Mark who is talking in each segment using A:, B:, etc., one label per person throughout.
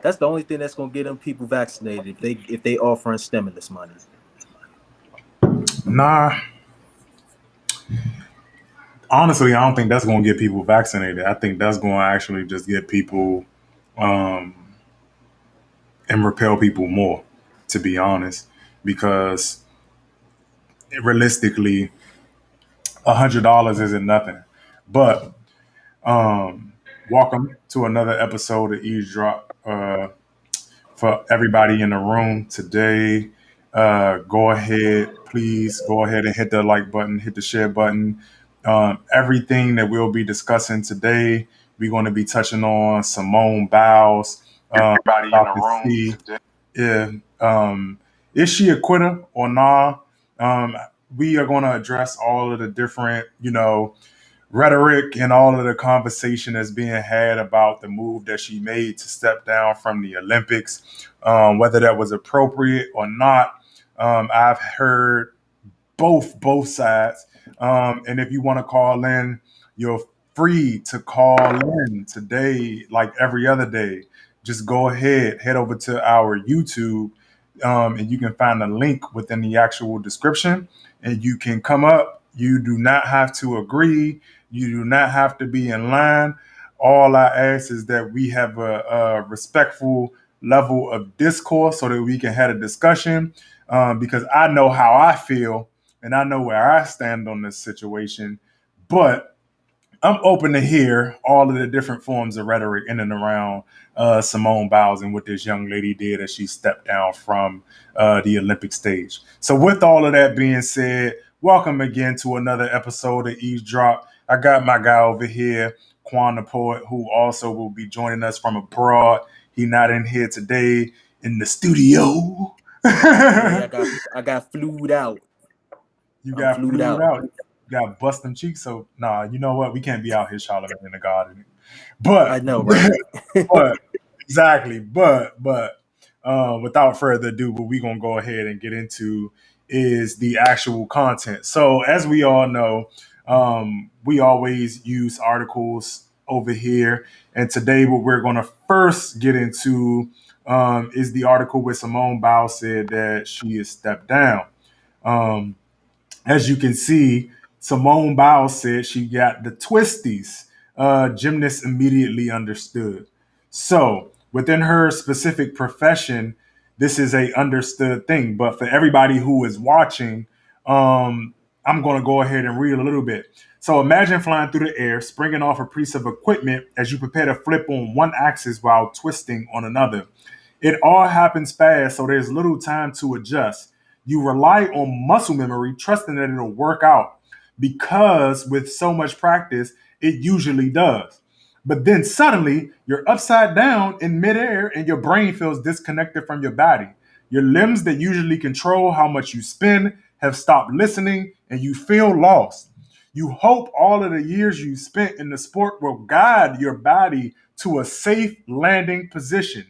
A: That's the only thing that's gonna get them people vaccinated if they offering stimulus money.
B: Nah, honestly, I don't think that's going to get people vaccinated. I think that's going to actually just get people um, and repel people more, to be honest, because realistically, $100 isn't nothing. But welcome to another episode of Eavesdrop. For everybody in the room today, go ahead, please go ahead and hit the like button, hit the share button. Everything that we'll be discussing today, we're going to be touching on Simone Biles.
C: Everybody in
B: About
C: the
B: to
C: room
B: see
C: today.
B: if is she a quitter or not. We are going to address all of the different, rhetoric and all of the conversation that's being had about the move that she made to step down from the Olympics, whether that was appropriate or not. I've heard both sides, and if you want to call in, you're free to call in today, like every other day. Just go ahead, head over to our YouTube, and you can find a link within the actual description, and you can come up. You do not have to agree. You do not have to be in line. All I ask is that we have a respectful level of discourse so that we can have a discussion, because I know how I feel and I know where I stand on this situation. But I'm open to hear all of the different forms of rhetoric in and around Simone Biles and what this young lady did as she stepped down from the Olympic stage. So, with all of that being said, welcome again to another episode of Eavesdrop. I got my guy over here, Quan the Poet, who also will be joining us from abroad. He not in here today in the studio.
A: Yeah, I got flued out.
B: You
A: I'm
B: got
A: flued
B: flued
A: out.
B: out. You got bust them cheeks. So nah, you know what? We can't be out here Charlamagne in the garden. But
A: I know, right?
B: but exactly. But without further ado, what we're gonna go ahead and get into is the actual content. So as we all know, we always use articles over here, and today what we're gonna first get into is the article where Simone Biles said that she has stepped down. Um, as you can see, Simone Biles said she got the twisties. Gymnasts immediately understood. So within her specific profession, this is a understood thing. But for everybody who is watching, I'm going to go ahead and read a little bit. So imagine flying through the air, springing off a piece of equipment as you prepare to flip on one axis while twisting on another. It all happens fast, so there's little time to adjust. You rely on muscle memory, trusting that it'll work out because with so much practice, it usually does. But then suddenly you're upside down in midair and your brain feels disconnected from your body. Your limbs that usually control how much you spin have stopped listening and you feel lost. You hope all of the years you spent in the sport will guide your body to a safe landing position.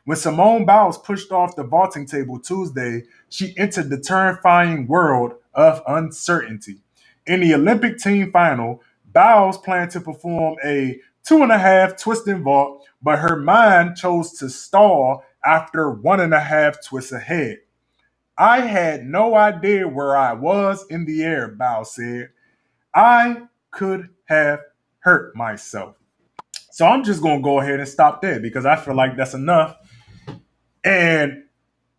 B: When Simone Biles pushed off the vaulting table Tuesday, she entered the terrifying world of uncertainty. In the Olympic team final, Biles planned to perform a 2.5 twist and vault, but her mind chose to stall after 1.5 twists ahead. I had no idea where I was in the air, Biles said. I could have hurt myself. So I'm just going to go ahead and stop there because I feel like that's enough. And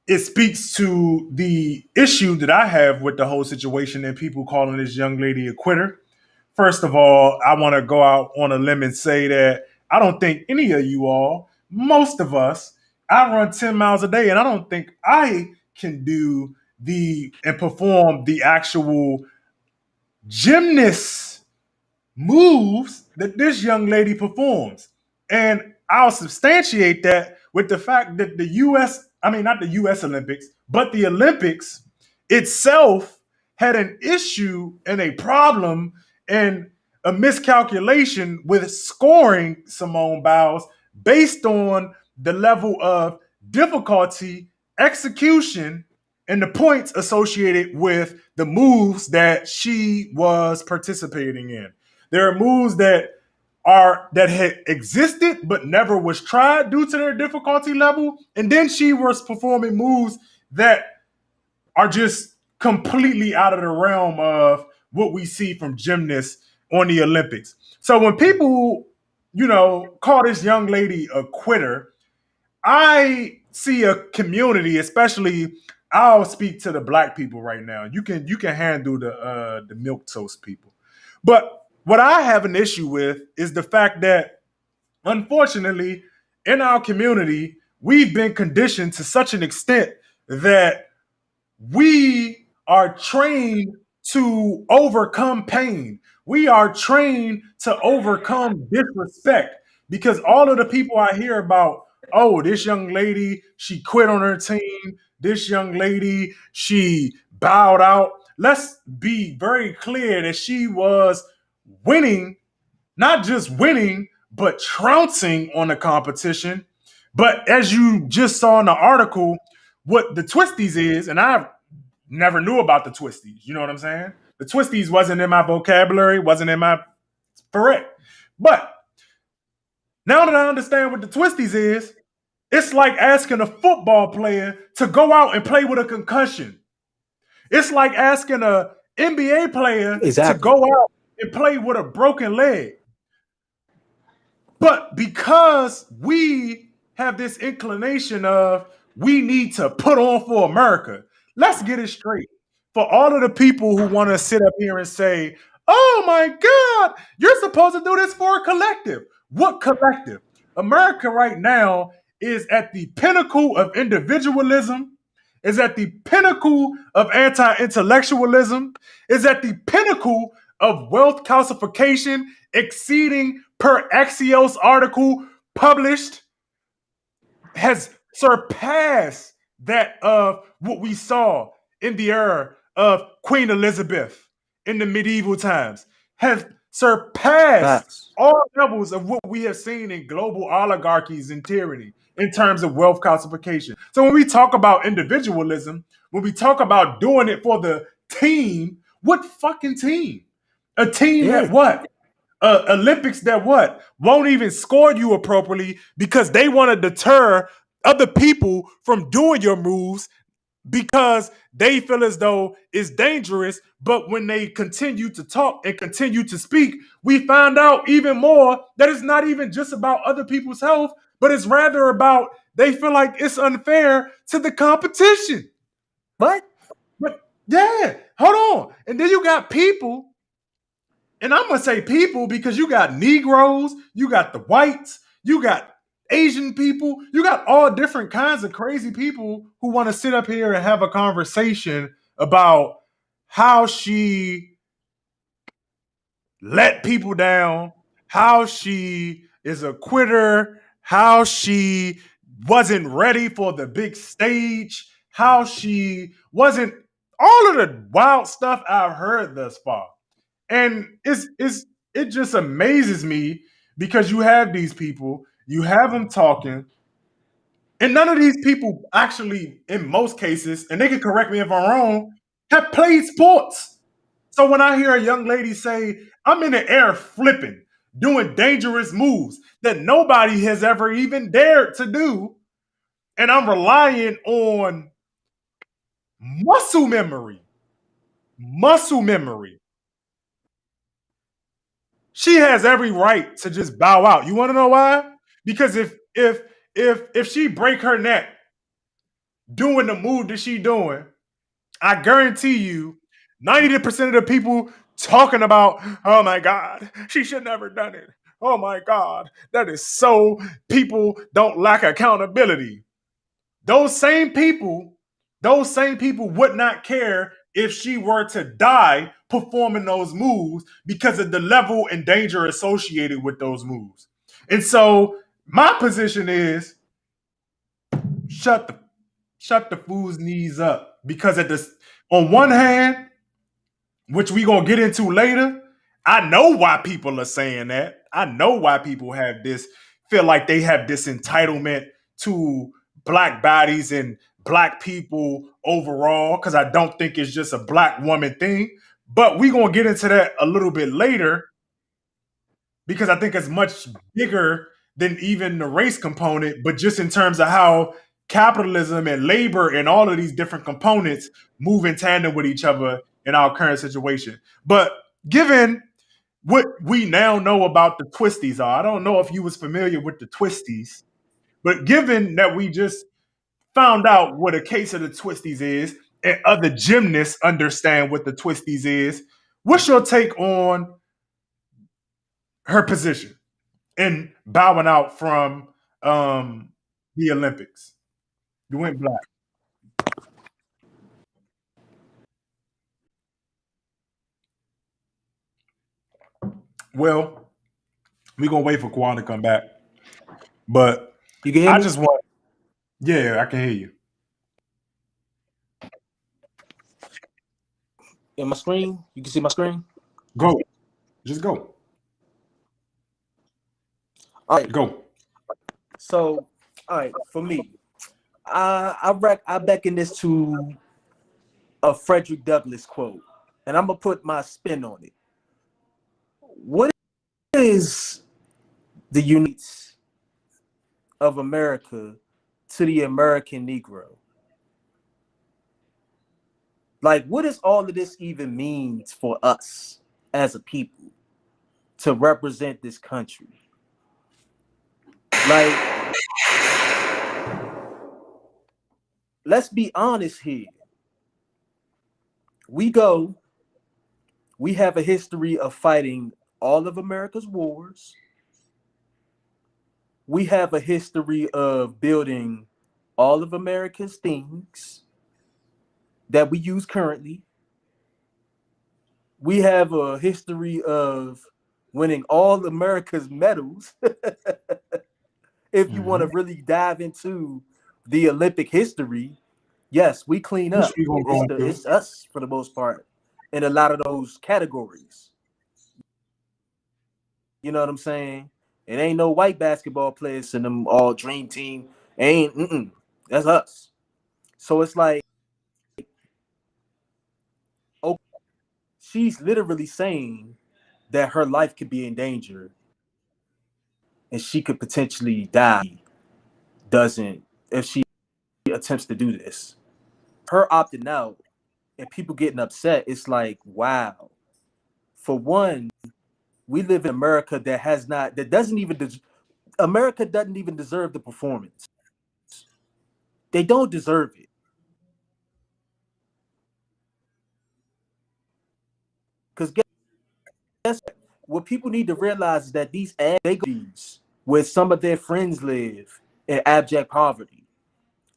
B: it speaks to the issue that I have with the whole situation and people calling this young lady a quitter. First of all, I want to go out on a limb and say that I don't think any of you all, most of us, I run 10 miles a day and I don't think I can do and perform the actual gymnast moves that this young lady performs. And I'll substantiate that with the fact that not the US Olympics, but the Olympics itself had an issue and a problem and a miscalculation with scoring Simone Biles based on the level of difficulty, execution, and the points associated with the moves that she was participating in. There are moves that that had existed but never was tried due to their difficulty level. And then she was performing moves that are just completely out of the realm of what we see from gymnasts on the Olympics. So when people, call this young lady a quitter, I see a community, especially I'll speak to the black people right now. You can handle the milk toast people. But what I have an issue with is the fact that unfortunately in our community, we've been conditioned to such an extent that we are trained to overcome pain. We are trained to overcome disrespect because all of the people I hear about, oh, this young lady, she quit on her team. This young lady, she bowed out. Let's be very clear that she was winning, not just winning, but trouncing on the competition. But as you just saw in the article, what the twisties is, and I never knew about the twisties. You know what I'm saying? The twisties wasn't in my vocabulary, wasn't in my correct. But now that I understand what the twisties is, it's like asking a football player to go out and play with a concussion. It's like asking a NBA player to
A: Exactly.
B: go out and play with a broken leg. But because we have this inclination of we need to put on for America, let's get it straight. For all of the people who want to sit up here and say, oh my God, you're supposed to do this for a collective. What collective? America right now is at the pinnacle of individualism, is at the pinnacle of anti-intellectualism, is at the pinnacle of wealth calcification exceeding per Axios article published, has surpassed that of what we saw in the era of Queen Elizabeth in the medieval times, has surpassed
A: Facts.
B: all levels of what we have seen in global oligarchies and tyranny in terms of wealth calcification. So when we talk about individualism, when we talk about doing it for the team, what fucking team? A team
A: Yeah.
B: that what? Olympics that what? Won't even score you appropriately because they want to deter other people from doing your moves because they feel as though it's dangerous. But when they continue to talk and continue to speak, we find out even more that it's not even just about other people's health, but it's rather about they feel like it's unfair to the competition.
A: What?
B: But yeah, hold on. And then you got people, and I'm gonna say people because you got Negroes, you got the whites, you got Asian people, you got all different kinds of crazy people who want to sit up here and have a conversation about how she let people down, how she is a quitter, how she wasn't ready for the big stage, how she wasn't all of the wild stuff I've heard thus far. And it just amazes me because you have these people, you have them talking, and none of these people actually, in most cases, and they can correct me if I'm wrong, have played sports. So when I hear a young lady say, I'm in the air flipping, doing dangerous moves that nobody has ever even dared to do, and I'm relying on muscle memory, muscle memory. She has every right to just bow out. You want to know why? Because if she break her neck doing the move that she doing, I guarantee you, 90% of the people talking about, oh my God, she should never done it. Oh my God, that is so people don't lack accountability. Those same people, those same people would not care if she were to die performing those moves because of the level and danger associated with those moves. And so my position is shut the shut the fool's knees up because at this on one hand, which we gonna get into later, I know why people are saying that. I know why people have this feel like they have this entitlement to black bodies and black people overall because I don't think it's just a black woman thing. But we gonna get into that a little bit later. because I think it's much bigger than even the race component, but just in terms of how capitalism and labor and all of these different components move in tandem with each other in our current situation. But given what we now know about the twisties are, I don't know if you was familiar with the twisties, but given that we just found out what a case of the twisties is and other gymnasts understand what the twisties is, what's your take on her position and bowing out from the Olympics? You went black. Well, we're gonna wait for Kwan to come back. But
A: You can hear
B: I
A: me?
B: just want, yeah, I can hear you.
A: In my screen? You can see my screen?
B: Go. Just go.
A: All right.
B: Go.
A: So, all right, for me, I beckon this to a Frederick Douglass quote, and I'm gonna put my spin on it. What is the unites of America to the American Negro? Like, what does all of this even mean for us as a people to represent this country? Like, let's be honest here. We go, we have a history of fighting all of America's wars. We have a history of building all of America's things that we use currently. We have a history of winning all America's medals. If you want to
B: Mhm.
A: really dive into the Olympic history, yes, we clean
B: Which
A: up.
B: we gonna go into.
A: It's us for the most part in a lot of those categories. You know what I'm saying? It ain't no white basketball players in them all dream team. Ain't that's us. So it's like, oh, she's literally saying that her life could be in danger and she could potentially die. Doesn't if she attempts to do this. Her opting out and people getting upset, it's like, wow. For one, we live in America that has not, that doesn't even, America doesn't even deserve the performance. They don't deserve it. Because guess what people need to realize is that these they go where some of their friends live in abject poverty.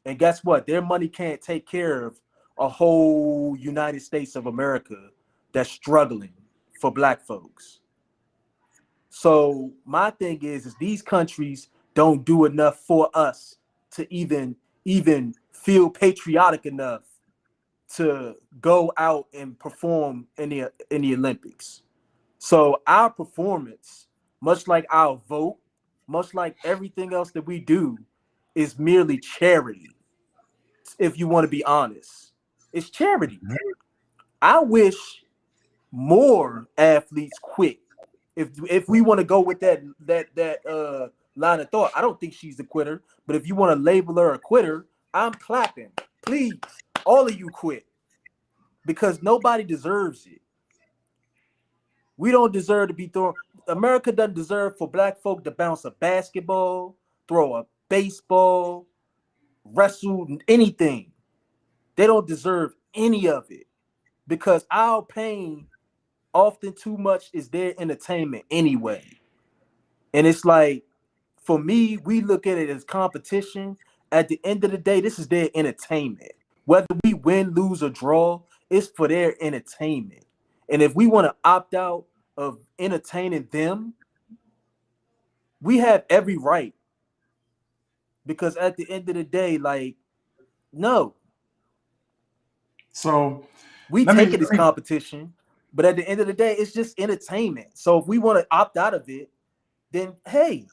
A: And guess what? Their money can't take care of a whole United States of America that's struggling for black folks. So my thing is these countries don't do enough for us to even feel patriotic enough to go out and perform in the Olympics. So our performance, much like our vote, much like everything else that we do, is merely charity. If you want to be honest, it's charity. I wish more athletes quit. If we want to go with that line of thought, I don't think she's a quitter. But if you want to label her a quitter, I'm clapping. Please, all of you quit because nobody deserves it. We don't deserve to be thrown. America doesn't deserve for black folk to bounce a basketball, throw a baseball, wrestle, anything. They don't deserve any of it because our pain often too much is their entertainment anyway. And it's like, for me, we look at it as competition. At the end of the day, this is their entertainment. Whether we win, lose, or draw, it's for their entertainment. And if we want to opt out of entertaining them, we have every right. Because at the end of the day, like, no,
B: So
A: we
B: let me,
A: take it
B: let
A: as
B: me
A: competition. But at the end of the day, it's just entertainment. So if we want to opt out of it, then hey,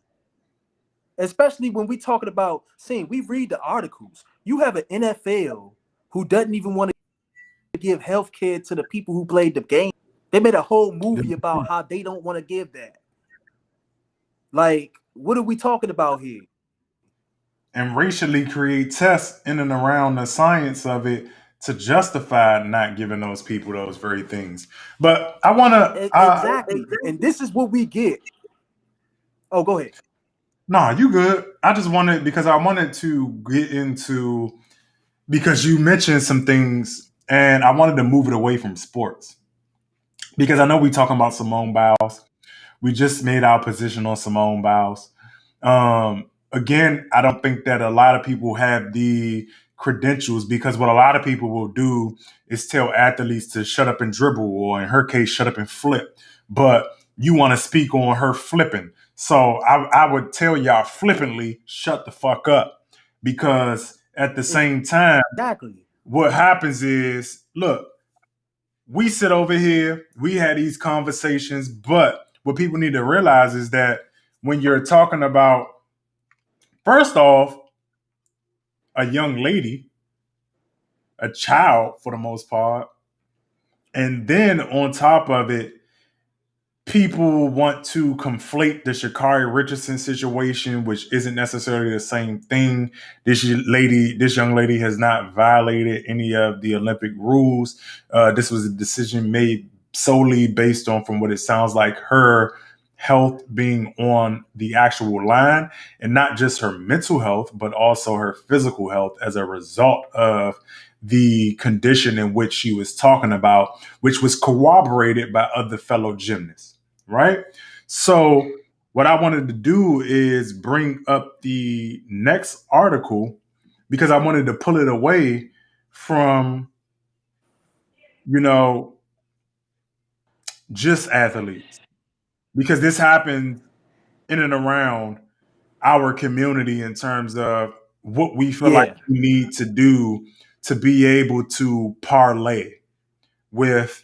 A: especially when we talking about seeing, we read the articles. You have an NFL who doesn't even want to give health care to the people who played the game. They made a whole movie about how they don't want to give that. Like, what are we talking about here?
B: And racially create tests in and around the science of it to justify not giving those people those very things. But I want to,
A: Exactly. And this is what we get. Oh, go ahead.
B: nah, you good. I just wanted, because I wanted to get into, because you mentioned some things and I wanted to move it away from sports. Because I know we talking about Simone Biles. We just made our position on Simone Biles. Again, I don't think that a lot of people have the credentials, because what a lot of people will do is tell athletes to shut up and dribble, or in her case, shut up and flip. But you want to speak on her flipping. So I would tell y'all flippantly, shut the fuck up. Because at the same time,
A: Exactly.
B: what happens is, look, we sit over here, we had these conversations, but what people need to realize is that when you're talking about, first off, a young lady, a child for the most part, and then on top of it, people want to conflate the Sha'Carri Richardson situation, which isn't necessarily the same thing. This young lady has not violated any of the Olympic rules. This was a decision made solely based on, from what it sounds like, her health being on the actual line, and not just her mental health, but also her physical health as a result of the condition in which she was talking about, which was corroborated by other fellow gymnasts, right? So, what I wanted to do is bring up the next article, because I wanted to pull it away from, you know, just athletes, because this happens in and around our community in terms of what we feel like
A: Yeah.
B: we need to do to be able to parlay with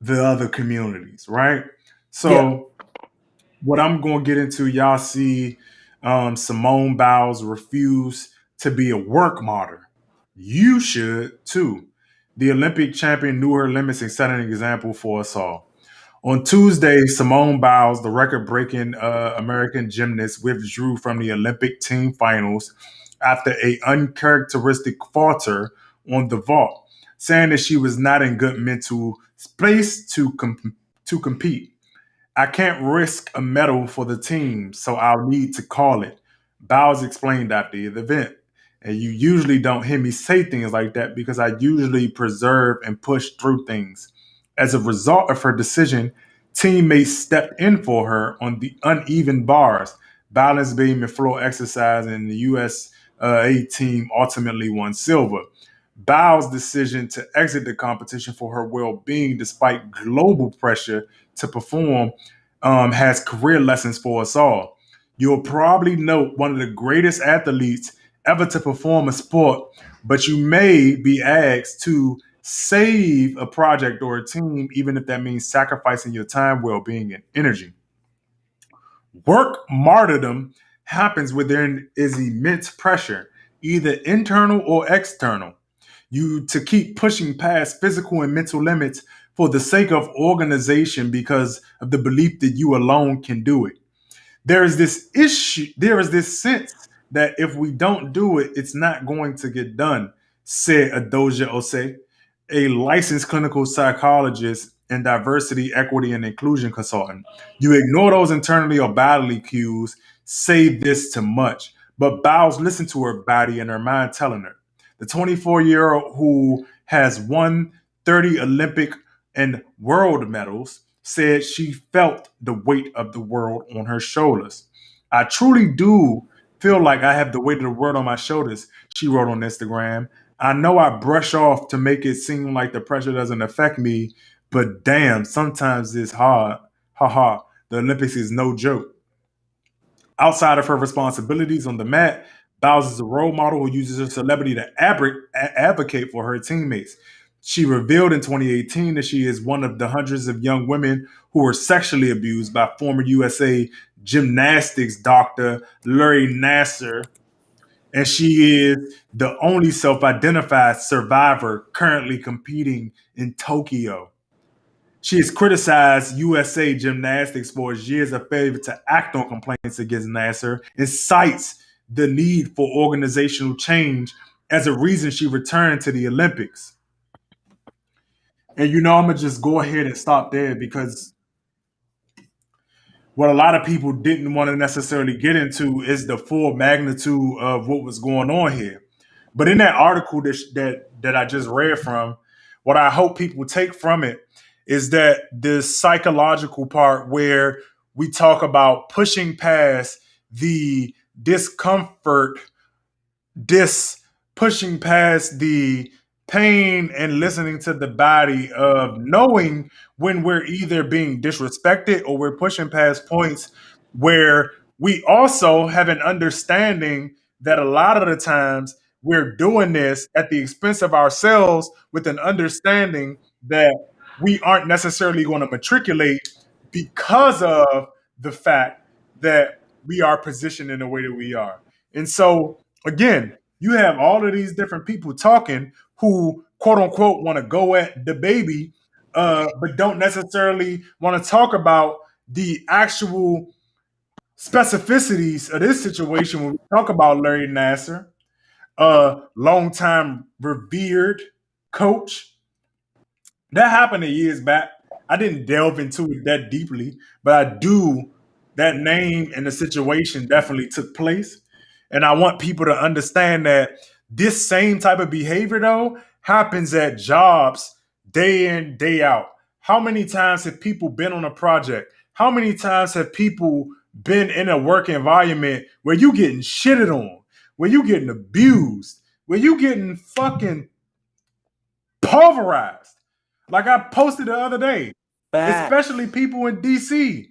B: the other communities, right?
A: Yeah.
B: So, what I'm going to get into, y'all see Simone Biles refuse to be a work martyr. You should too. The Olympic champion knew her limits and set an example for us all. On Tuesday, Simone Biles, the record breaking American gymnast, withdrew from the Olympic team finals after a uncharacteristic falter on the vault, saying that she was not in good mental space to compete. I can't risk a medal for the team, so I'll need to call it. Bowles explained after the event. And you usually don't hear me say things like that, because I usually preserve and push through things. As a result of her decision, teammates stepped in for her on the uneven bars, balance beam and floor exercise, and the USA team ultimately won silver. Bowles' decision to exit the competition for her well being, despite global pressure to perform, has career lessons for us all. You'll probably note one of the greatest athletes ever to perform a sport, but you may be asked to save a project or a team, even if that means sacrificing your time, well being, and energy. Work martyrdom happens when there is immense pressure, either internal or external. You to keep pushing past physical and mental limits for the sake of organization, because of the belief that you alone can do it. There is this sense that if we don't do it, it's not going to get done, said Adoja Ose, a licensed clinical psychologist and diversity, equity, and inclusion consultant. You ignore those internally or bodily cues, say this to much. But Bowles listened to her body and her mind telling her. The 24-year-old who has won 30 Olympic and world medals said she felt the weight of the world on her shoulders. I truly do feel like I have the weight of the world on my shoulders, she wrote on Instagram. I know I brush off to make it seem like the pressure doesn't affect me, but damn, sometimes it's hard. Haha, the Olympics is no joke. Outside of her responsibilities on the mat, Biles is a role model who uses her celebrity to advocate for her teammates. She revealed in 2018 that she is one of the hundreds of young women who were sexually abused by former USA gymnastics doctor Larry Nasser, and she is the only self identified survivor currently competing in Tokyo. She has criticized USA Gymnastics for its years of failure to act on complaints against Nasser and cites the need for organizational change as a reason she returned to the Olympics. And I'm gonna just go ahead and stop there because what a lot of people didn't want to necessarily get into is the full magnitude of what was going on here. But in that article that I just read from, what I hope people take from it is that the psychological part where we talk about pushing past the discomfort, dis pushing past the pain and listening to the body of knowing when we're either being disrespected or we're pushing past points where we also have an understanding that a lot of the times we're doing this at the expense of ourselves with an understanding that we aren't necessarily going to matriculate because of the fact that we are positioned in the way that we are. And so, again, you have all of these different people talking who, quote unquote, want to go at the baby, but don't necessarily want to talk about the actual specificities of this situation when we talk about Larry Nasser, a longtime revered coach. That happened years back. I didn't delve into it that deeply, but I do. That name and the situation definitely took place. And I want people to understand that this same type of behavior, though, happens at jobs day in, day out. How many times have people been on a project? How many times have people been in a work environment where you getting shitted on, where you getting abused, where you getting fucking pulverized? Like I posted the other day, especially
A: Facts.
B: people in DC,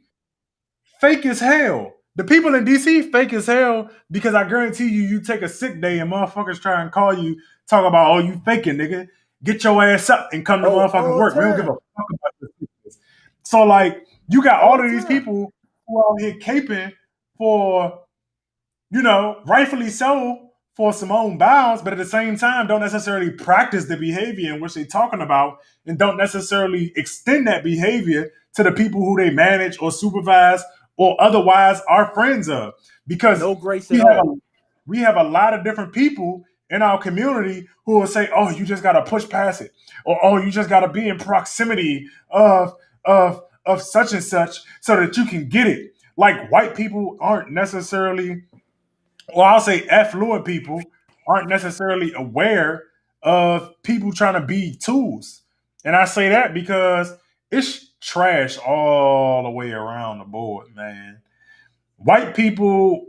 B: fake as hell. The people in DC fake as hell because I guarantee you, you take a sick day and motherfuckers try and call you, talk about, oh, you faking, nigga. Get your ass up and come to
A: Oh,
B: motherfucking
A: all the
B: work. We don't give a
A: time.
B: fuck about this sickness. So, like, you got
A: All
B: all
A: the
B: of these
A: time.
B: people who out here caping for rightfully so for Simone Biles, but at the same time, don't necessarily practice the behavior in which they're talking about and don't necessarily extend that behavior to the people who they manage or supervise or otherwise are friends of. Because
A: No grace
B: we
A: at
B: have a,
A: all.
B: we have a lot of different people in our community who will say, oh, you just got to push past it. Or, oh, you just got to be in proximity of such and such so that you can get it. Like white people aren't necessarily, well, I'll say affluent people aren't necessarily aware of people trying to be tools. And I say that because it's trash all the way around the board, man. White people,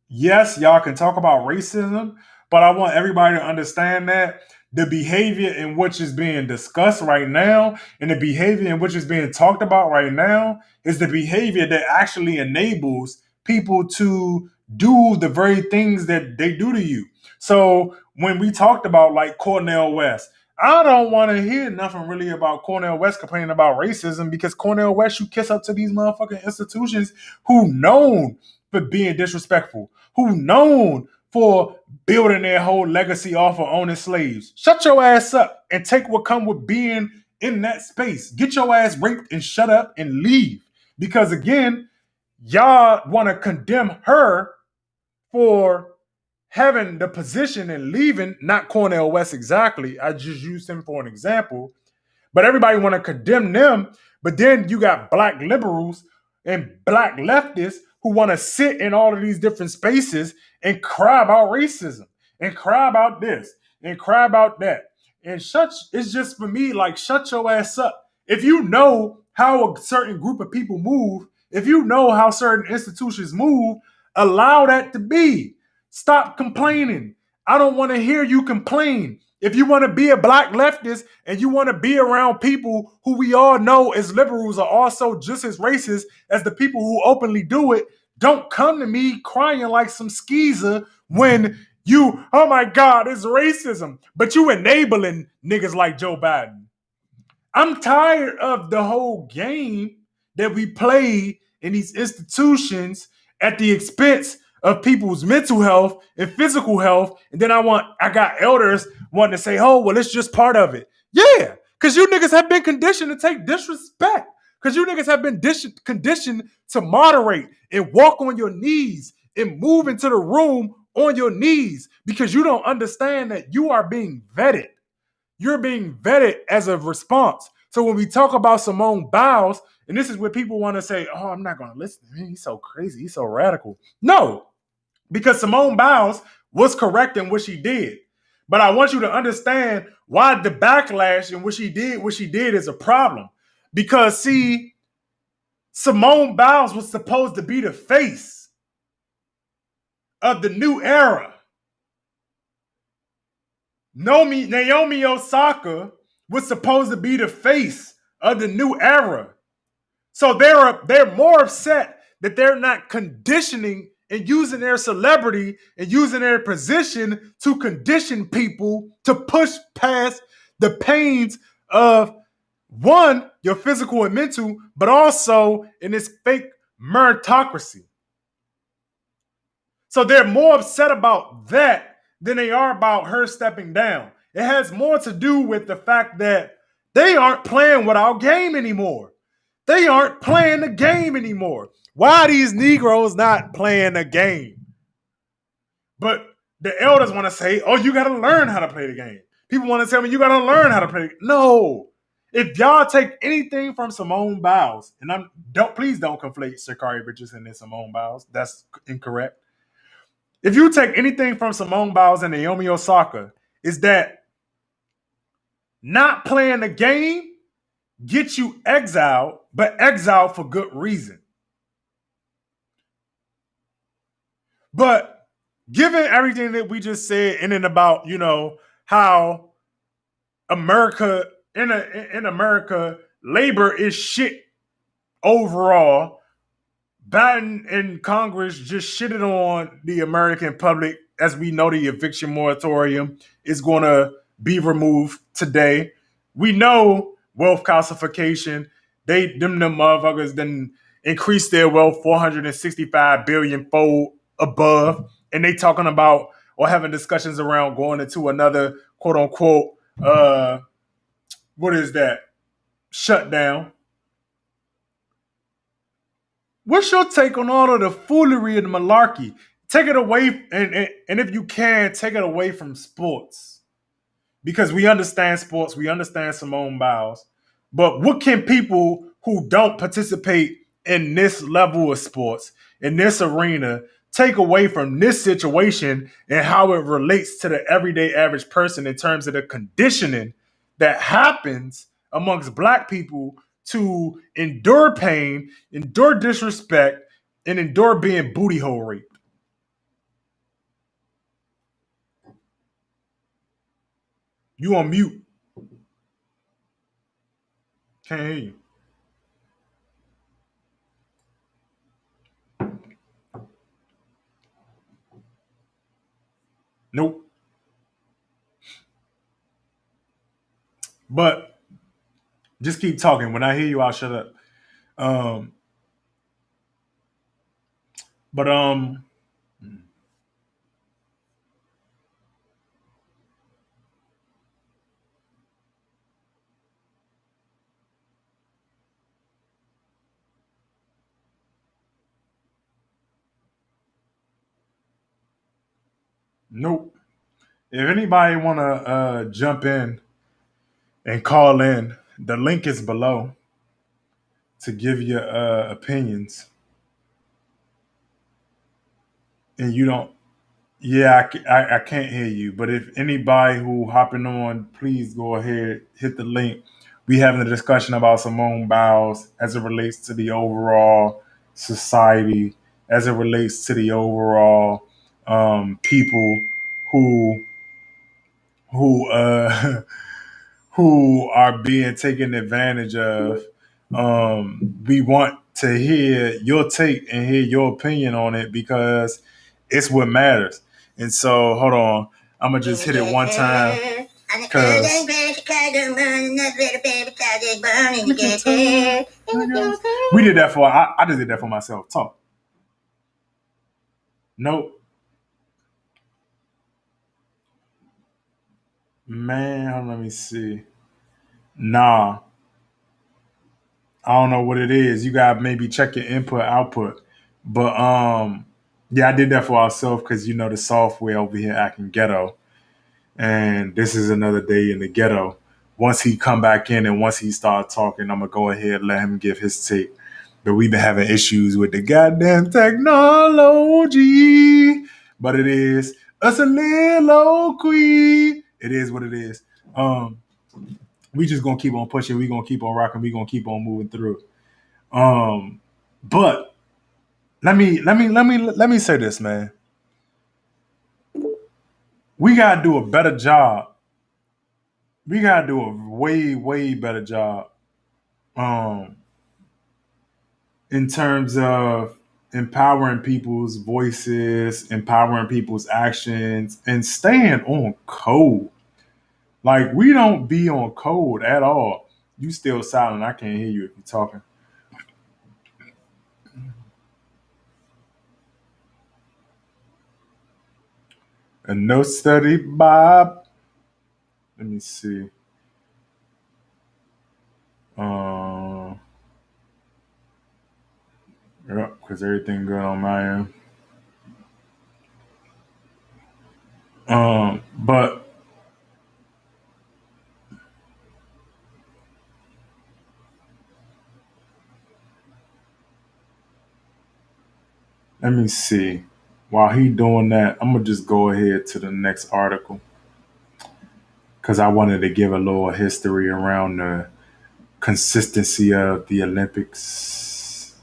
B: yes, y'all can talk about racism, but I want everybody to understand that the behavior in which is being discussed right now and the behavior in which is being talked about right now is the behavior that actually enables people to do the very things that they do to you. So when we talked about like Cornell West, I don't want to hear nothing really about Cornell West complaining about racism because Cornell West, you kiss up to these motherfucking institutions who known for being disrespectful, who known for building their whole legacy off of owning slaves. Shut your ass up and take what come with being in that space. Get your ass raped and shut up and leave. Because again, y'all want to condemn her for having the position and leaving, not Cornell West exactly. I just used him for an example. But everybody want to condemn them. But then you got black liberals and black leftists who want to sit in all of these different spaces and cry about racism and cry about this and cry about that. And it's just for me, like, shut your ass up. If you know how a certain group of people move, if you know how certain institutions move, allow that to be. Stop complaining. I don't want to hear you complain. If you want to be a black leftist and you want to be around people who we all know as liberals are also just as racist as the people who openly do it, don't come to me crying like some skeezer when you, oh my God, it's racism, but you enabling niggas like Joe Biden. I'm tired of the whole game that we play in these institutions at the expense of people's mental health and physical health. And then I got elders wanting to say, oh, well, it's just part of it. Yeah, Because you niggas have been conditioned to take disrespect. Because you niggas have been conditioned to moderate and walk on your knees and move into the room on your knees because you don't understand that you are being vetted. You're being vetted as a response. So when we talk about Simone Biles, and this is what people want to say, oh, I'm not going to listen to him. He's so crazy. He's so radical. No, because Simone Biles was correct in what she did. But I want you to understand why the backlash and what she did is a problem. Because, see, Simone Biles was supposed to be the face of the new era. Naomi Osaka was supposed to be the face of the new era. So they're more upset that they're not conditioning and using their celebrity and using their position to condition people to push past the pains of one, your physical and mental, but also in this fake meritocracy. So they're more upset about that than they are about her stepping down. It has more to do with the fact that they aren't playing with our game anymore. They aren't playing the game anymore. Why are these Negroes not playing the game? But the elders want to say, oh, you got to learn how to play the game. People want to tell me you got to learn how to play. No. If y'all take anything from Simone Biles, and please don't conflate Sha'Carri Richardson and Simone Biles. That's incorrect. If you take anything from Simone Biles and Naomi Osaka, is that not playing the game gets you exiled, but exiled for good reason. But given everything that we just said in and about, how America in America, labor is shit overall. Biden and Congress just shitted on the American public. As we know, the eviction moratorium is going to be removed today. We know wealth calcification. Them motherfuckers then increased their wealth 465 billion fold above, and they talking about or having discussions around going into another quote unquote what is that shutdown. What's your take on all of the foolery and the malarkey? Take it away, and if you can, take it away from sports. Because we understand sports, we understand Simone Biles. But what can people who don't participate in this level of sports, in this arena, take away from this situation and how it relates to the everyday average person in terms of the conditioning that happens amongst black people to endure pain, endure disrespect, and endure being booty hole raped? You on mute. Can't hear you. Nope. But just keep talking. When I hear you, I'll shut up. Um, but nope. If anybody wanna jump in and call in, the link is below to give your opinions. And you don't, yeah, I can't hear you. But if anybody who hopping on, please go ahead, hit the link. We having a discussion about Simone Biles as it relates to the overall society, as it relates to the overall people who who who are being taken advantage of. We want to hear your take and hear your opinion on it because it's what matters. And so, hold on, I'm gonna just hit it one time because we did that for. I just did that for myself. Talk. Nope, man. Let me see. Nah, I don't know what it is. You gotta maybe check your input output. But yeah, I did that for ourselves because the software over here acting ghetto, and this is another day in the ghetto. Once he come back in and once he start talking, I'm gonna go ahead and let him give his take. But we've been having issues with the goddamn technology. But it is a soliloquy. It is what it is. Um, we just gonna keep on pushing. We gonna keep on rocking. We gonna keep on moving through. Um, but let me say this, man. We gotta do a better job. We gotta do a way better job. Um, in terms of empowering people's voices, empowering people's actions, and staying on code. Like we don't be on code at all. You still silent. I can't hear you if you're talking. And no study, Bob. Let me see. Um, yeah, because everything good on my end. But let me see. While he doing that, I'm gonna just go ahead to the next article because I wanted to give a little history around the consistency of the Olympics.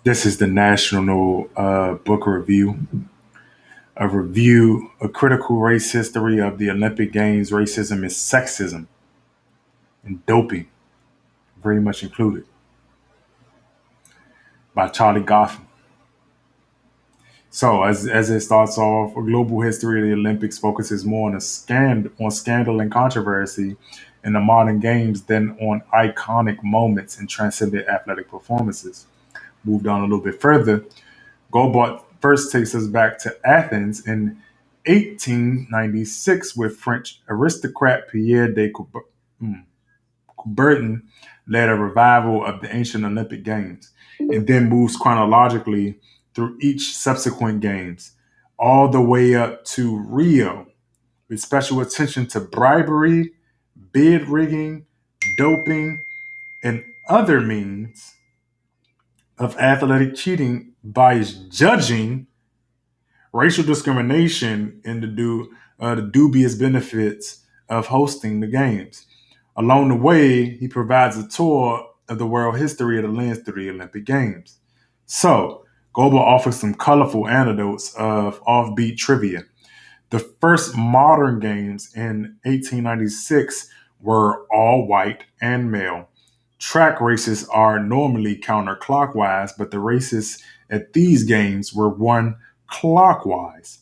B: This is the National Book Review, a critical race history of the Olympic Games, racism and sexism, and doping, very much included, by Charlie Goffin. So, as it starts off, a global history of the Olympics focuses more on on scandal and controversy in the modern games than on iconic moments and transcendent athletic performances. Moved on a little bit further, Goldbart first takes us back to Athens in 1896 with French aristocrat Pierre de Coubertin led a revival of the ancient Olympic Games, and then moves chronologically through each subsequent games, all the way up to Rio, with special attention to bribery, bid rigging, doping, and other means of athletic cheating by its judging, racial discrimination, and the dubious benefits of hosting the games. Along the way, he provides a tour of the world history of the lens through the Olympic Games. So, Goebel offers some colorful anecdotes of offbeat trivia. The first modern games in 1896 were all white and male. Track races are normally counterclockwise, but the races at these games were run clockwise.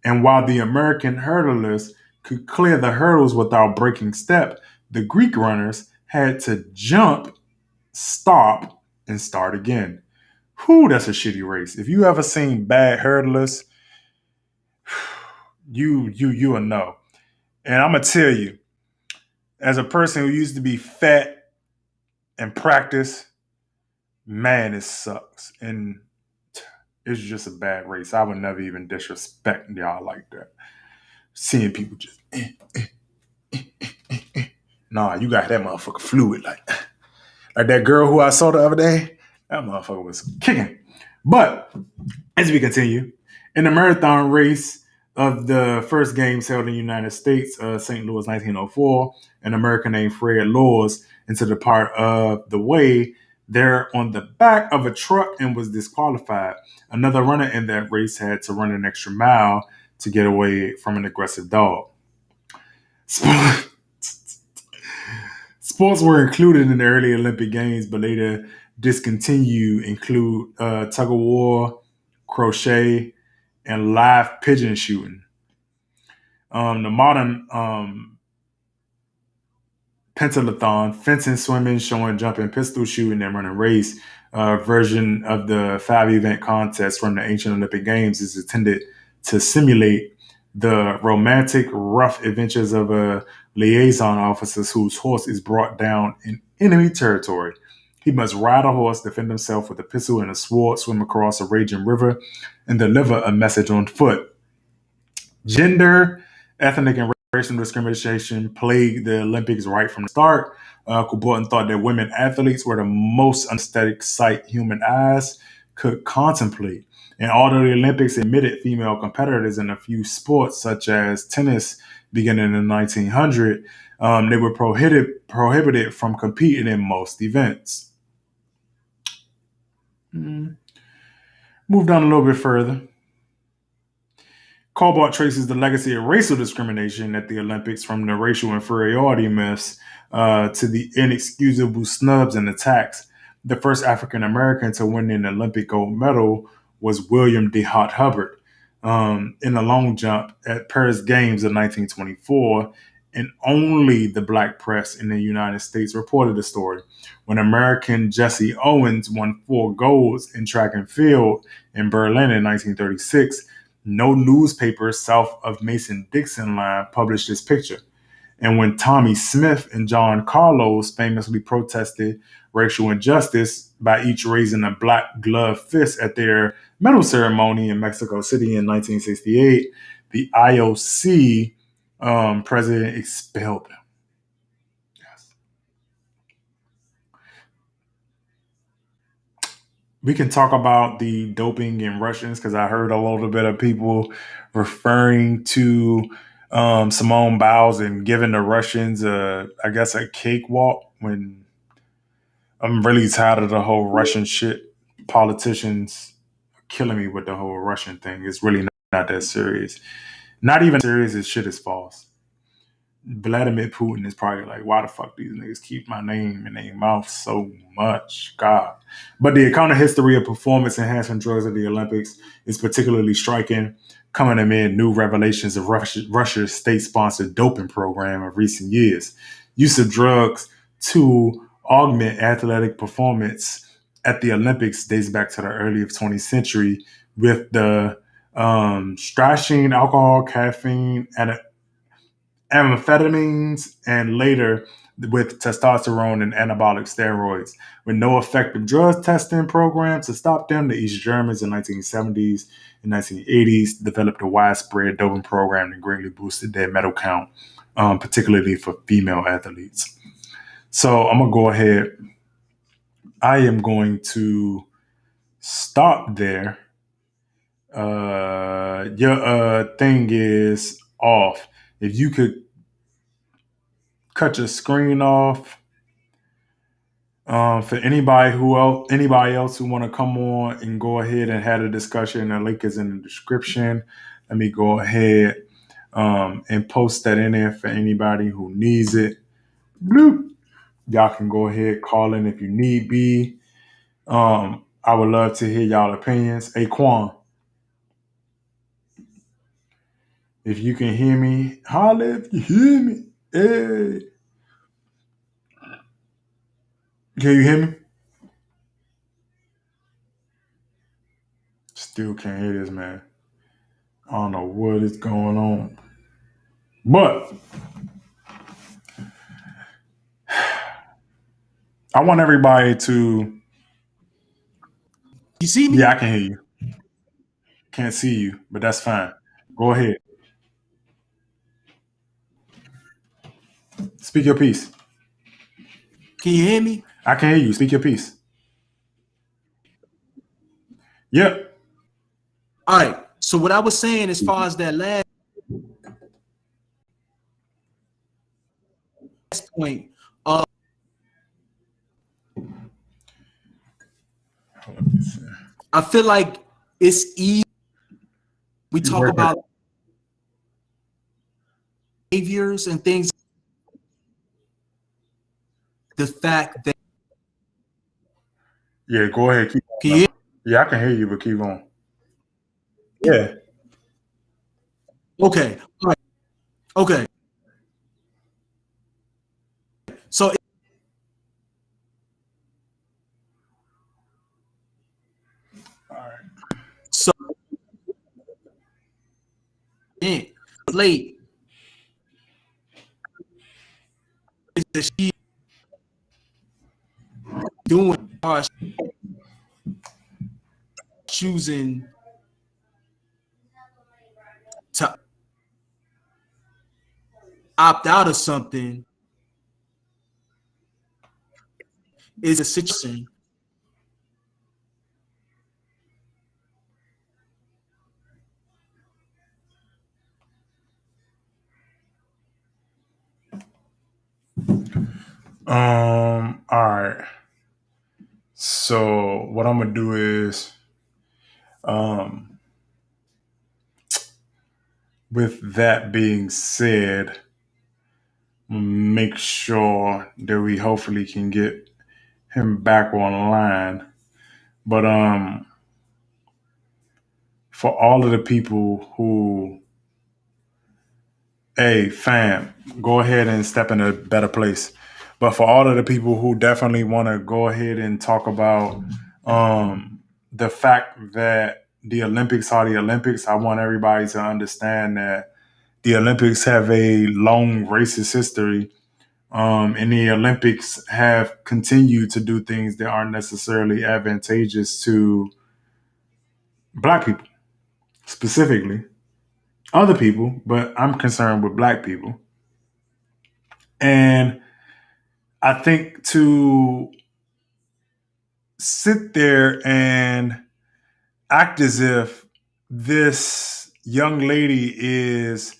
B: And while the American hurdlers could clear the hurdles without breaking step, the Greek runners had to jump, stop, and start again. Whew, that's a shitty race. If you ever seen bad hurdlers, you will know. And I'm gonna tell you, as a person who used to be fat and practice, man, it sucks. And it's just a bad race. I would never even disrespect y'all like that. Seeing people just nah, you got that motherfucker fluid like that girl who I saw the other day. That motherfucker was kicking. But as we continue, in the marathon race of the first games held in the United States, St. Louis 1904, an American named Fred Laws into the part of the way there on the back of a truck and was disqualified. Another runner in that race had to run an extra mile to get away from an aggressive dog. Sports were included in the early Olympic Games, but later discontinued, include tug of war, crochet, and live pigeon shooting. The modern pentathlon, fencing, swimming, showing, jumping, pistol shooting, and running race version of the five-event contest from the ancient Olympic Games is intended to simulate the romantic, rough adventures of a liaison officers whose horse is brought down in enemy territory. He must ride a horse, defend himself with a pistol and a sword, swim across a raging river, and deliver a message on foot. Gender, ethnic, and racial discrimination plagued the Olympics right from the start. Coubertin thought that women athletes were the most aesthetic sight human eyes could contemplate. And although the Olympics admitted female competitors in a few sports, such as tennis, beginning in the 1900s, they were prohibited from competing in most events. Mm. Move down a little bit further. Cobalt traces the legacy of racial discrimination at the Olympics from the racial inferiority myths to the inexcusable snubs and attacks. The first African American to win an Olympic gold medal was William D. Hot Hubbard in the long jump at Paris Games in 1924, and only the black press in the United States reported the story. When American Jesse Owens won 4 golds in track and field in Berlin in 1936, no newspaper south of Mason-Dixon line published this picture. And when Tommy Smith and John Carlos famously protested racial injustice by each raising a black gloved fist at their medal ceremony in Mexico City in 1968, the IOC president expelled them. Yes. We can talk about the doping in Russians because I heard a little bit of people referring to Simone Biles and giving the Russians, I guess, a cakewalk. When I'm really tired of the whole Russian shit. Politicians are killing me with the whole Russian thing. It's really not that serious. Not even serious. This shit is false. Vladimir Putin is probably like, why the fuck these niggas keep my name in their mouth so much? God. But the account of history of performance enhancing drugs at the Olympics is particularly striking, coming amid new revelations of Russia's state-sponsored doping program of recent years. Use of drugs to augment athletic performance at the Olympics dates back to the early of 20th century with the strychnine, alcohol, caffeine, and amphetamines, and later with testosterone and anabolic steroids. With no effective drug testing programs to stop them, the East Germans in the 1970s and 1980s developed a widespread doping program that greatly boosted their medal count, particularly for female athletes. So I'm going to go ahead. I am going to stop there. Your thing is off. If you could cut your screen off. For anybody else who want to come on and go ahead and have a discussion, the link is in the description. Let me go ahead and post that in there for anybody who needs it. Bloop. Y'all can go ahead, call in if you need be. I would love to hear y'all opinions. Hey, Quan, if you can hear me, holla if you hear me. Hey. Can you hear me? Still can't hear this, man. I don't know what is going on. But I want everybody to.
A: You see me?
B: Yeah, I can hear you. Can't see you, but that's fine. Go ahead. Speak your piece.
A: Can you hear me?
B: I can hear you. Speak your piece. Yep.
A: All right. So what I was saying as far as that last point, I feel like it's easy. We talk about behaviors and things. The fact that
B: Yeah, go ahead. Keep
A: can
B: on.
A: you
B: Yeah, I can hear you, but keep on. Yeah.
A: okay, all right, okay. So
B: All right.
A: so late that she doing are choosing to opt out of something is a situation.
B: All right. So what I'm gonna do is, um, with that being said, make sure that we hopefully can get him back online. But for all of the people who, hey, fam, go ahead and step in a better place. But for all of the people who definitely want to go ahead and talk about the fact that the Olympics are the Olympics, I want everybody to understand that the Olympics have a long racist history. And the Olympics have continued to do things that aren't necessarily advantageous to Black people, specifically. Other people, but I'm concerned with Black people. And I think to sit there and act as if this young lady is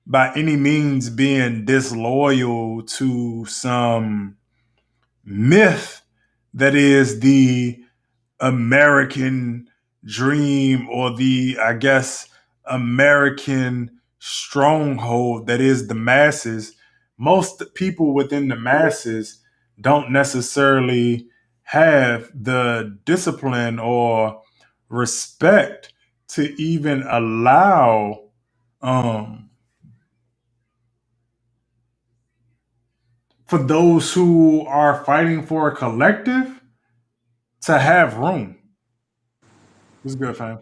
B: by any means being disloyal to some myth that is the American dream, or the, I guess, American stronghold that is the masses. Most people within the masses don't necessarily have the discipline or respect to even allow um, for those who are fighting for a collective to have room. What's good, fam?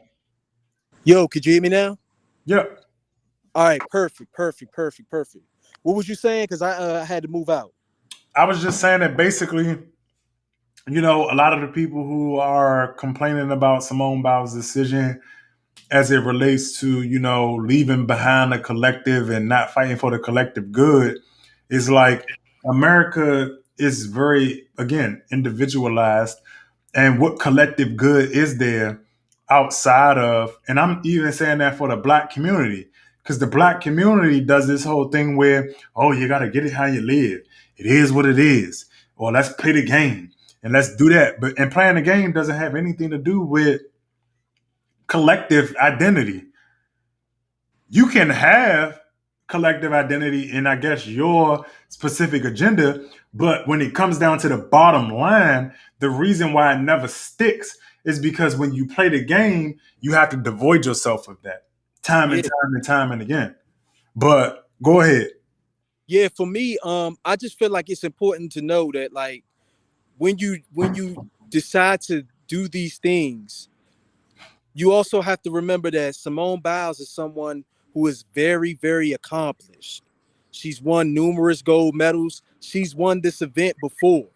A: Yo, could you hear me now?
B: Yep.
A: All right, perfect, perfect, perfect, perfect. What was you saying? Because I had to move out.
B: I was just saying that basically, a lot of the people who are complaining about Simone Biles' decision as it relates to, leaving behind the collective and not fighting for the collective good is like America is very, again, individualized. And what collective good is there outside of, and I'm even saying that for the Black community, because the Black community does this whole thing where, oh, you got to get it how you live. It is what it is. Or let's play the game and let's do that. But and playing the game doesn't have anything to do with collective identity. You can have collective identity in, I guess, your specific agenda, but when it comes down to the bottom line, the reason why it never sticks is because when you play the game, you have to devoid yourself of that time and
A: Yeah,
B: time and time and again. But go ahead.
A: yeah. For me, I just feel like it's important to know that, like, when you decide to do these things, you also have to remember that Simone Biles is someone who is very, very accomplished. She's won numerous gold medals. She's won this event before.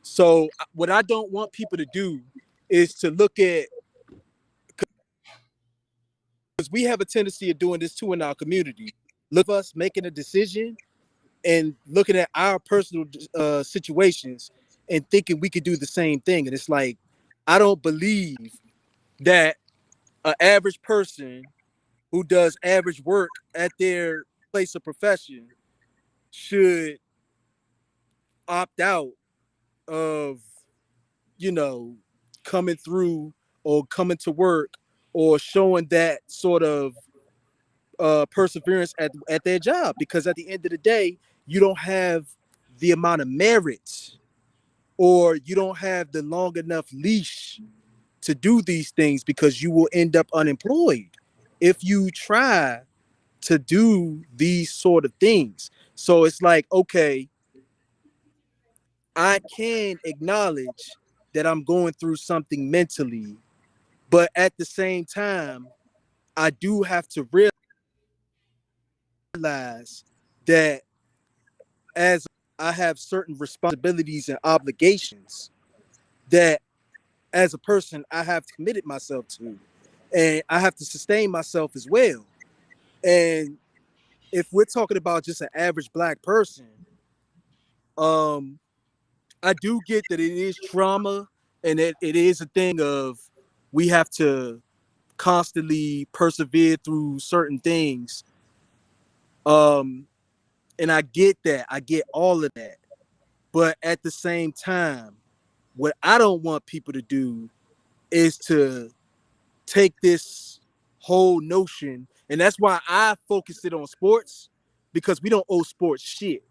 A: So, what I don't want people to do is to look at, because we have a tendency of doing this too in our community. Look at us making a decision and looking at our personal situations and thinking we could do the same thing. And it's like, I don't believe that an average person who does average work at their place of profession should opt out of, you know, coming through or coming to work or showing that sort of perseverance at their job, because at the end of the day, you don't have the amount of merit, or you don't have the long enough leash to do these things, because you will end up unemployed if you try to do these sort of things. So it's like, okay, I can acknowledge that I'm going through something mentally, but at the same time, I do have to realize that as I have certain responsibilities and obligations that as a person I have committed myself to, and I have to sustain myself as well. And if we're talking about just an average black person, um, I do get that it is trauma and that it is a thing of we have to constantly persevere through certain things. Um, and I get that. I get all of that. But at the same time, what I don't want people to do is to take this whole notion, and that's why I focus it on sports, because we don't owe sports shit.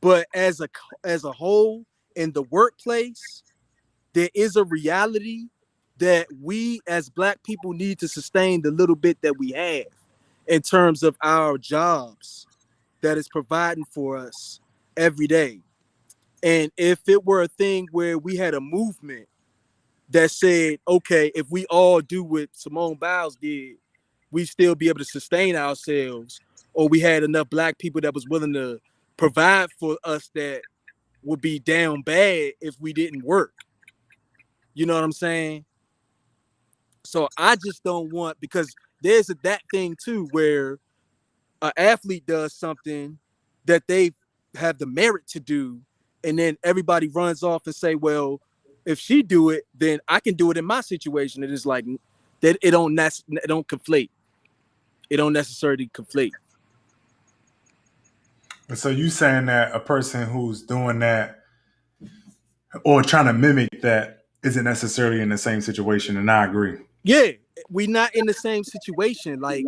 A: But as a whole in the workplace, there is a reality that we as black people need to sustain the little bit that we have in terms of our jobs that is providing for us every day. And if it were a thing where we had a movement that said, okay, if we all do what Simone Biles did, we still be able to sustain ourselves, or we had enough black people that was willing to provide for us that would be down bad if we didn't work. You know what I'm saying? So I just don't want, because there's that thing too where an athlete does something that they have the merit to do, and then everybody runs off and say, well, if she do it, then I can do it in my situation. It is like that. It don't conflate. It don't necessarily conflate.
B: And so you saying that a person who's doing that or trying to mimic that isn't necessarily in the same situation, and I agree.
A: Yeah, we not in the same situation. Like,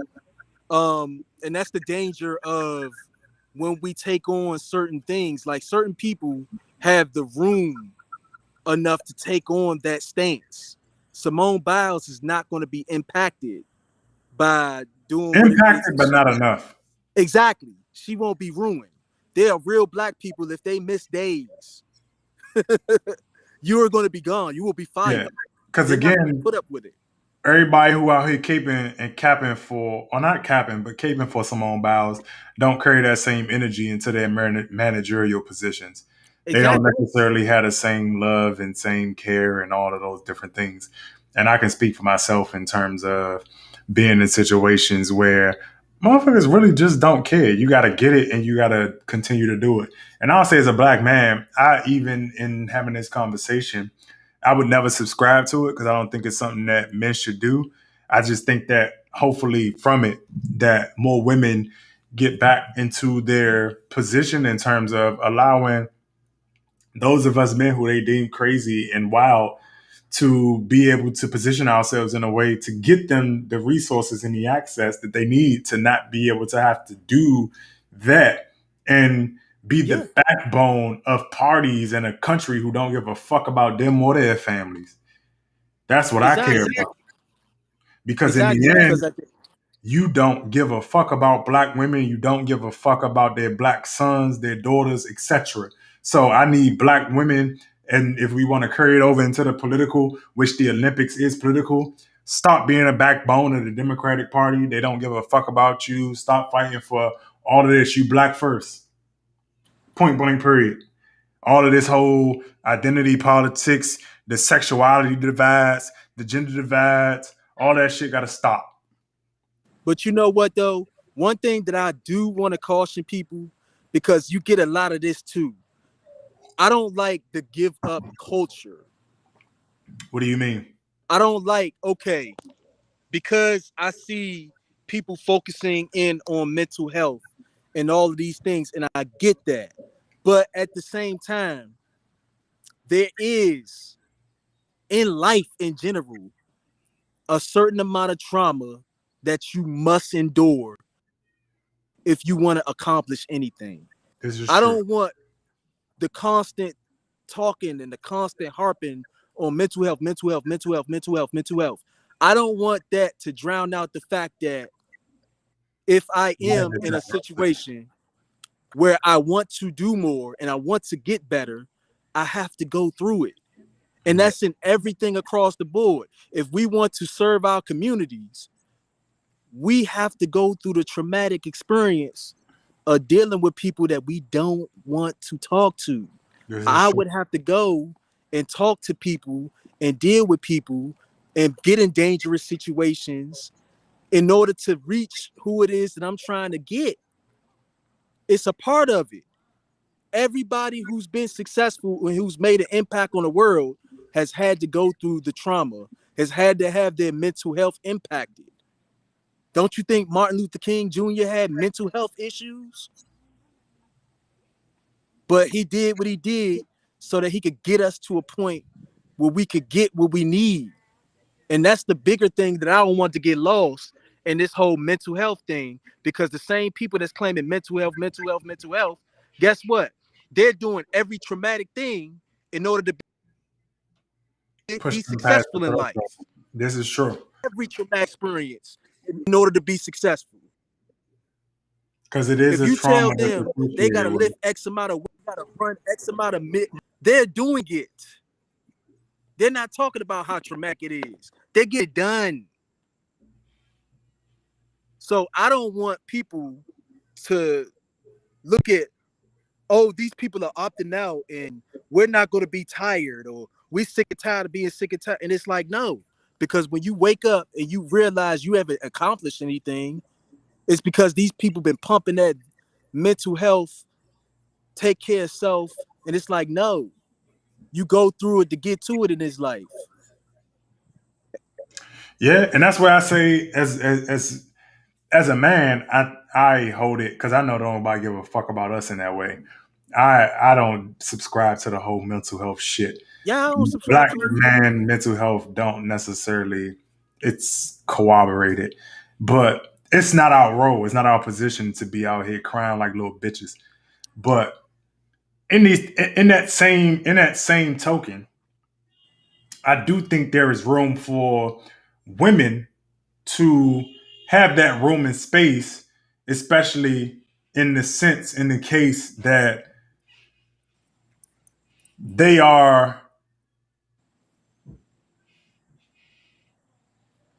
A: and that's the danger of when we take on certain things. Like certain people have the room enough to take on that stance. Simone Biles is not going to be impacted by doing what it is.
B: Impacted, but not enough.
A: Exactly. She won't be ruined. There are real black people, if they miss days, you're going to be gone. You will be
B: Yeah.
A: fired.
B: Because
A: They're not going to
B: again,
A: put up with it.
B: everybody who out here caping and capping for, or not capping, but caping for Simone Biles, don't carry that same energy into their managerial positions. They don't
A: Exactly.
B: necessarily have the same love and same care and all of those different things. And I can speak for myself in terms of being in situations where motherfuckers really just don't care. You got to get it and you got to continue to do it. And I'll say, as a black man, I even in having this conversation, I would never subscribe to it because I don't think it's something that men should do. I just think that hopefully from it, that more women get back into their position in terms of allowing those of us men who they deem crazy and wild to be able to position ourselves in a way to get them the resources and the access that they need to not be able to have to do that and be
A: Yeah.
B: the backbone of parties in a country who don't give a fuck about them or their families. That's what I care
A: Exactly.
B: about. Because in
A: Exactly.
B: the end,
A: Because
B: you don't give a fuck about black women. You don't give a fuck about their black sons, their daughters, etc. So I need black women. And if we want to carry it over into the political, which the Olympics is political, stop being a backbone of the Democratic Party. They don't give a fuck about you. Stop fighting for all of this. You black first. Point blank, period. All of this whole identity politics, the sexuality divides, the gender divides, all that shit got to stop.
A: But you know what though? One thing that I do want to caution people, because you get a lot of this too. I don't like the give up culture.
B: What do you mean?
A: I don't like, okay, because I see people focusing in on mental health and all of these things, and I get that. But at the same time, there is in life in general a certain amount of trauma that you must endure if you want to accomplish anything.
B: This is
A: I
B: true.
A: don't want the constant talking and the constant harping on mental health, mental health, mental health, mental health, mental health. I don't want that to drown out the fact that if I am in a situation where I want to do more and I want to get better, I have to go through it. And that's in everything across the board. If we want to serve our communities, we have to go through the traumatic experience of dealing with people that we don't want to talk to.
B: This is
A: I
B: true.
A: would have to go and talk to people and deal with people and get in dangerous situations in order to reach who it is that I'm trying to get. It's a part of it. Everybody who's been successful and who's made an impact on the world has had to go through the trauma, has had to have their mental health impacted. Don't you think Martin Luther King Jr. had mental health issues? But he did what he did so that he could get us to a point where we could get what we need. And that's the bigger thing that I don't want to get lost in this whole mental health thing, because the same people that's claiming mental health, mental health, mental health, guess what? They're doing every traumatic thing in order to
B: Push
A: be
B: them past the
A: successful in
B: threshold.
A: life.
B: This is true.
A: Every traumatic experience in order to be successful.
B: Because it is
A: If
B: a
A: you tell
B: trauma that's
A: them they got
B: associated
A: to
B: with
A: lift
B: it.
A: X amount of weight, got to run X amount of they're doing it. They're not talking about how traumatic it is. They get it done. So I don't want people to look at, oh, these people are opting out and we're not going to be tired, or we're sick and tired of being sick and tired. And it's like, no, because when you wake up and you realize you haven't accomplished anything, it's because these people been pumping that mental health, take care of self. And it's like, no, you go through it to get to it in this life.
B: Yeah, and that's why I say, as a man, I hold it because I know don't nobody give a fuck about us in that way. I don't subscribe to the whole mental health shit.
A: Yeah, I don't subscribe
B: Black
A: to it either.
B: man mental health don't necessarily, it's corroborated, but it's not our role. It's not our position to be out here crying like little bitches. But in that same token, I do think there is room for women to have that room and space, especially in the case that they are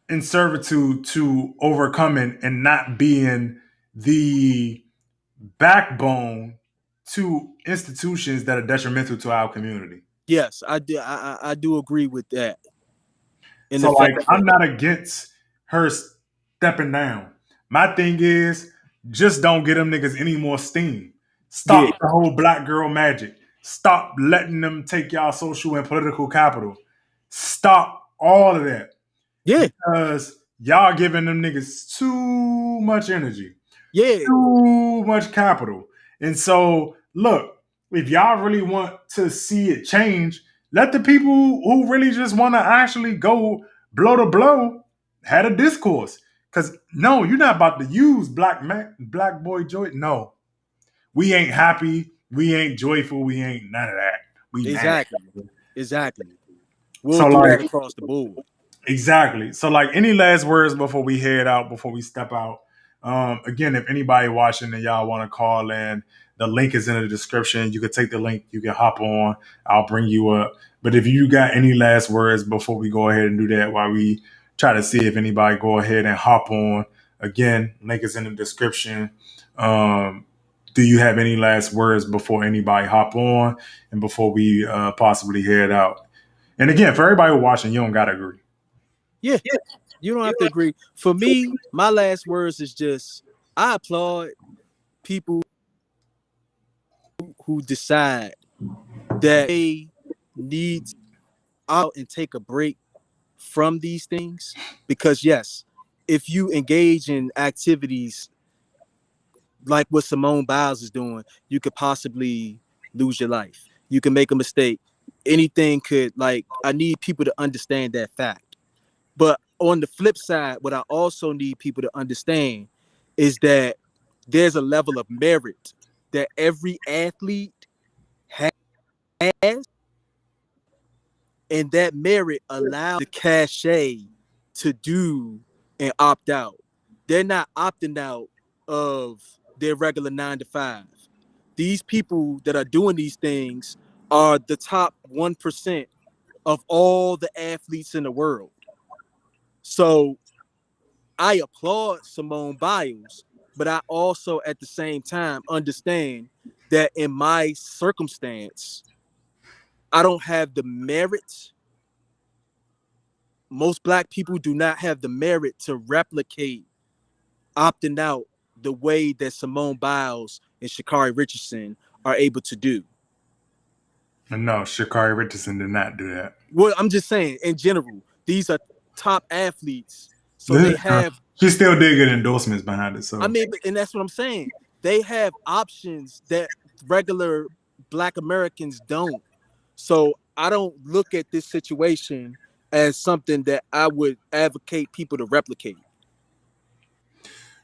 B: in servitude to overcoming and not being the backbone to institutions that are detrimental to our community.
A: Yes, I do. I do agree with that. In the
B: So,
A: fact
B: like, I'm
A: that,
B: not against her stepping down. My thing is, just don't get them niggas any more steam.
A: yeah,
B: Stop the whole black girl magic. Stop letting them take y'all social and political capital. Stop all of that
A: yeah,
B: because y'all giving them niggas too much energy,
A: yeah,
B: too much capital. And so, look, if y'all really want to see it change, let the people who really just want to actually go blow to blow had a discourse. Because no, you're not about to use black boy joy. No, we ain't happy. We ain't joyful. We ain't none of that. We none of
A: exactly,
B: that.
A: exactly. We'll
B: So
A: do that
B: like,
A: across the board.
B: exactly. So, like, any last words before we head out, before we step out? Again, if anybody watching and y'all want to call in, the link is in the description. You can take the link, you can hop on, I'll bring you up. But if you got any last words before we go ahead and do that, while we try to see if anybody go ahead and hop on, again, link is in the description. Um, do you have any last words before anybody hop on and before we possibly head out? And again, for everybody watching, you don't gotta agree.
A: Yeah, you don't have to agree. For me, my last words is just, I applaud people who decide that they need to out and take a break from these things, because yes, if you engage in activities like what Simone Biles is doing, you could possibly lose your life. You can make a mistake. Anything could, like, I need people to understand that fact. But on the flip side, what I also need people to understand is that there's a level of merit that every athlete has, and that merit allows the cachet to do and opt out. They're not opting out of their regular 9 to 5. These people that are doing these things are the top 1% of all the athletes in the world. So I applaud Simone Biles but I also at the same time understand that in my circumstance, I don't have the merit. Most black people do not have the merit to replicate opting out the way that Simone Biles and Sha'Carri Richardson are able to do.
B: No, Sha'Carri Richardson did not do that.
A: Well, I'm just saying, in general, these are top athletes. So they have,
B: She still did get endorsements behind it.
A: I
B: So
A: mean, and that's what I'm saying. They have options that regular Black Americans don't. So I don't look at this situation as something that I would advocate people to replicate.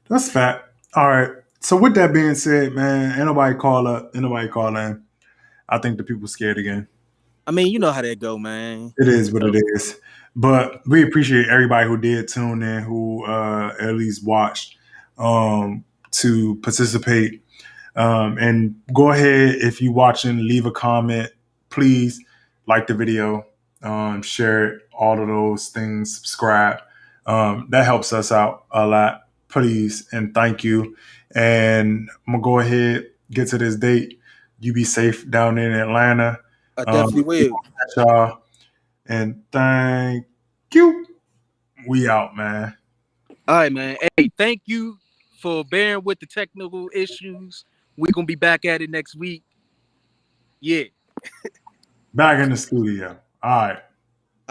B: that's fact. All right. So with that being said, man, ain't nobody call up, ain't nobody call in. I think the people scared again.
A: I mean, you know how that go, man.
B: It is what it
A: So,
B: is. But we appreciate everybody who did tune in, who at least watched to participate. And go ahead, if you're watching, leave a comment. Please like the video, share it, all of those things, subscribe. That helps us out a lot. Please and thank you. And I'm going to go ahead, get to this date. You be safe down in Atlanta.
A: I definitely
B: We
A: will.
B: gonna catch y'all. And thank you. We out, man.
A: All right, man. Hey, thank you for bearing with the technical issues. We're gonna be back at it next week. Yeah.
B: Back in the studio. All right.